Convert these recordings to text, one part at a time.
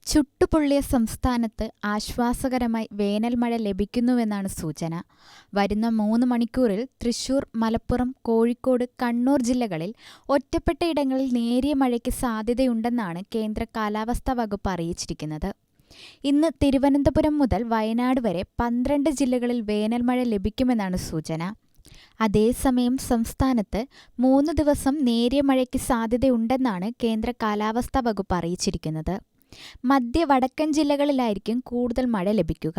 ചുട്ടുപൊള്ളിയ സംസ്ഥാനത്ത് ആശ്വാസകരമായി വേനൽ മഴ ലഭിക്കുന്നുവെന്നാണ് സൂചന. വരുന്ന 3 മണിക്കൂറിൽ തൃശൂർ, മലപ്പുറം, കോഴിക്കോട്, കണ്ണൂർ ജില്ലകളിൽ ഒറ്റപ്പെട്ട ഇടങ്ങളിൽ നേരിയ മഴയ്ക്ക് സാധ്യതയുണ്ടെന്നാണ് കേന്ദ്ര കാലാവസ്ഥാ വകുപ്പ് അറിയിച്ചിരിക്കുന്നത്. ഇന്ന് തിരുവനന്തപുരം മുതൽ വയനാട് വരെ 12 ജില്ലകളിൽ വേനൽ മഴ ലഭിക്കുമെന്നാണ് സൂചന. അതേസമയം സംസ്ഥാനത്ത് 3 ദിവസം നേരിയ മഴയ്ക്ക് സാധ്യതയുണ്ടെന്നാണ് കേന്ദ്ര കാലാവസ്ഥാ വകുപ്പ് അറിയിച്ചിരിക്കുന്നത്. മധ്യ വടക്കൻ ജില്ലകളിലായിരിക്കും കൂടുതൽ മഴ ലഭിക്കുക.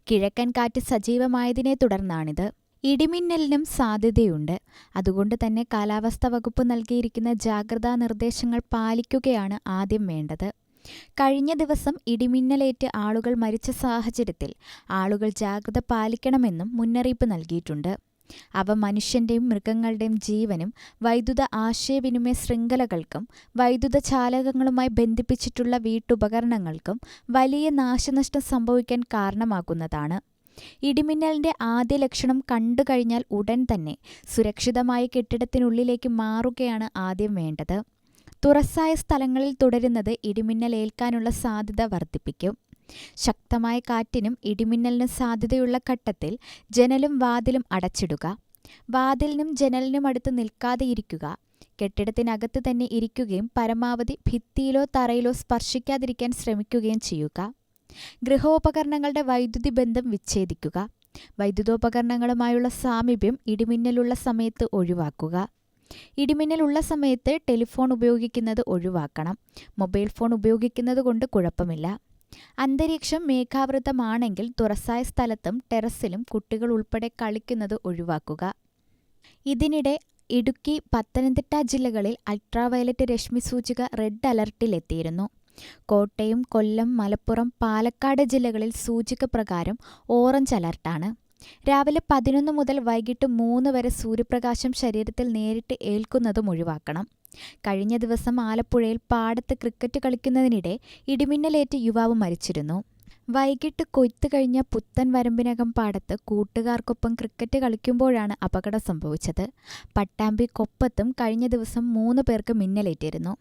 കിഴക്കൻ കാറ്റ് സജീവമായതിനെ തുടർന്നാണിത്. ഇടിമിന്നലിനും സാധ്യതയുണ്ട്. അതുകൊണ്ട് തന്നെ കാലാവസ്ഥാ വകുപ്പ് നൽകിയിരിക്കുന്ന ജാഗ്രതാ നിർദ്ദേശങ്ങൾ പാലിക്കുകയാണ് ആദ്യം വേണ്ടത്. കഴിഞ്ഞ ദിവസം ഇടിമിന്നലേറ്റ് ആളുകൾ മരിച്ച സാഹചര്യത്തിൽ ആളുകൾ ജാഗ്രത പാലിക്കണമെന്നും മുന്നറിയിപ്പ് നൽകിയിട്ടുണ്ട്. അവ മനുഷ്യന്റെയും മൃഗങ്ങളുടെയും ജീവനും വൈദ്യുത ആശയവിനിമയ ശൃംഖലകൾക്കും വൈദ്യുത ചാലകങ്ങളുമായി ബന്ധിപ്പിച്ചിട്ടുള്ള വീട്ടുപകരണങ്ങൾക്കും വലിയ നാശനഷ്ടം സംഭവിക്കാൻ കാരണമാകുന്നതാണ്. ഇടിമിന്നലിന്റെ ആദ്യ ലക്ഷണം കണ്ടുകഴിഞ്ഞാൽ ഉടൻ തന്നെ സുരക്ഷിതമായ കെട്ടിടത്തിനുള്ളിലേക്ക് മാറുകയാണ് ആദ്യം വേണ്ടത്. തുറസായ സ്ഥലങ്ങളിൽ തുടരുന്നത് ഇടിമിന്നലേൽക്കാനുള്ള സാധ്യത വർദ്ധിപ്പിക്കും. ശക്തമായ കാറ്റിനും ഇടിമിന്നലിനും സാധ്യതയുള്ള ഘട്ടത്തിൽ ജനലും വാതിലും അടച്ചിടുക. വാതിലിനും ജനലിനും അടുത്ത് നിൽക്കാതെ ഇരിക്കുക. കെട്ടിടത്തിനകത്ത് തന്നെ ഇരിക്കുകയും പരമാവധി ഭിത്തിയിലോ തറയിലോ സ്പർശിക്കാതിരിക്കാൻ ശ്രമിക്കുകയും ചെയ്യുക. ഗൃഹോപകരണങ്ങളുടെ വൈദ്യുതി ബന്ധം വിച്ഛേദിക്കുക. വൈദ്യുതോപകരണങ്ങളുമായുള്ള സാമീപ്യം ഇടിമിന്നലുള്ള സമയത്ത് ഒഴിവാക്കുക. ഇടിമിന്നലുള്ള സമയത്ത് ടെലിഫോൺ ഉപയോഗിക്കുന്നത് ഒഴിവാക്കണം. മൊബൈൽ ഫോൺ ഉപയോഗിക്കുന്നത് കൊണ്ട് കുഴപ്പമില്ല. അന്തരീക്ഷം മേഘാവൃതമാണെങ്കിൽ തുറസായ സ്ഥലത്തും ടെറസിലും കുട്ടികൾ ഉൾപ്പെടെ കളിക്കുന്നത് ഒഴിവാക്കുക. ഇതിനിടെ ഇടുക്കി, പത്തനംതിട്ട ജില്ലകളിൽ അൾട്രാവയലറ്റ് രശ്മി സൂചിക റെഡ് അലർട്ടിലെത്തിയിരുന്നു. കോട്ടയം, കൊല്ലം, മലപ്പുറം, പാലക്കാട് ജില്ലകളിൽ സൂചിക പ്രകാരം ഓറഞ്ച് അലർട്ടാണ്. രാവിലെ 11 മുതൽ വൈകിട്ട് 3 വരെ സൂര്യപ്രകാശം ശരീരത്തിൽ നേരിട്ട് ഏൽക്കുന്നതും ഒഴിവാക്കണം. കഴിഞ്ഞ ദിവസം ആലപ്പുഴയിൽ പാടത്ത് ക്രിക്കറ്റ് കളിക്കുന്നതിനിടെ ഇടിമിന്നലേറ്റ് യുവാവ് മരിച്ചിരുന്നു. വൈകിട്ട് കൊയ്ത്ത് കഴിഞ്ഞ പുത്തൻ വരമ്പിനകം പാടത്ത് കൂട്ടുകാർക്കൊപ്പം ക്രിക്കറ്റ് കളിക്കുമ്പോഴാണ് അപകടം സംഭവിച്ചത്. പട്ടാമ്പി കൊപ്പത്തും കഴിഞ്ഞ ദിവസം 3 പേർക്ക് മിന്നലേറ്റിരുന്നു.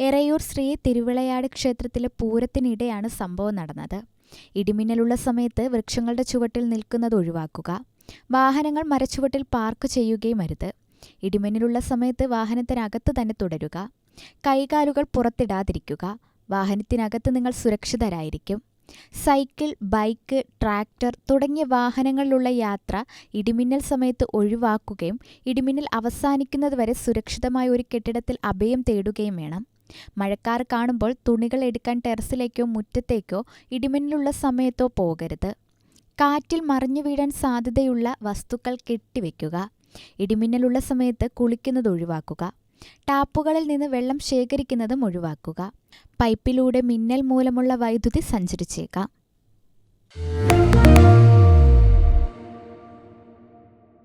എറയൂർ ശ്രീ തിരുവിളയാട് ക്ഷേത്രത്തിലെ പൂരത്തിനിടെയാണ് സംഭവം നടന്നത്. ഇടിമിന്നലുള്ള സമയത്ത് വൃക്ഷങ്ങളുടെ ചുവട്ടിൽ നിൽക്കുന്നത് ഒഴിവാക്കുക. വാഹനങ്ങൾ മരച്ചുവട്ടിൽ പാർക്ക് ചെയ്യുകയും അരുത്. ഇടിമിന്നലുള്ള സമയത്ത് വാഹനത്തിനകത്ത് തന്നെ തുടരുക. കൈകാലുകൾ പുറത്തിടാതിരിക്കുക. വാഹനത്തിനകത്ത് നിങ്ങൾ സുരക്ഷിതരായിരിക്കും. സൈക്കിൾ, ബൈക്ക്, ട്രാക്ടർ തുടങ്ങിയ വാഹനങ്ങളിലുള്ള യാത്ര ഇടിമിന്നൽ സമയത്ത് ഒഴിവാക്കുകയും ഇടിമിന്നൽ അവസാനിക്കുന്നതുവരെ സുരക്ഷിതമായ ഒരു കെട്ടിടത്തിൽ അഭയം തേടുകയും വേണം. മഴക്കാർ കാണുമ്പോൾ തുണികൾ എടുക്കാൻ ടെറസിലേക്കോ മുറ്റത്തേക്കോ ഇടിമിന്നലുള്ള സമയത്തോ പോകരുത്. കാറ്റിൽ മറിഞ്ഞു വീഴാൻ സാധ്യതയുള്ള വസ്തുക്കൾ കെട്ടിവെക്കുക. ഇടിമിന്നലുള്ള സമയത്ത് കുളിക്കുന്നത് ഒഴിവാക്കുക. ടാപ്പുകളിൽ നിന്ന് വെള്ളം ശേഖരിക്കുന്നതും ഒഴിവാക്കുക. പൈപ്പിലൂടെ മിന്നൽ മൂലമുള്ള വൈദ്യുതി സഞ്ചരിച്ചേക്കാം.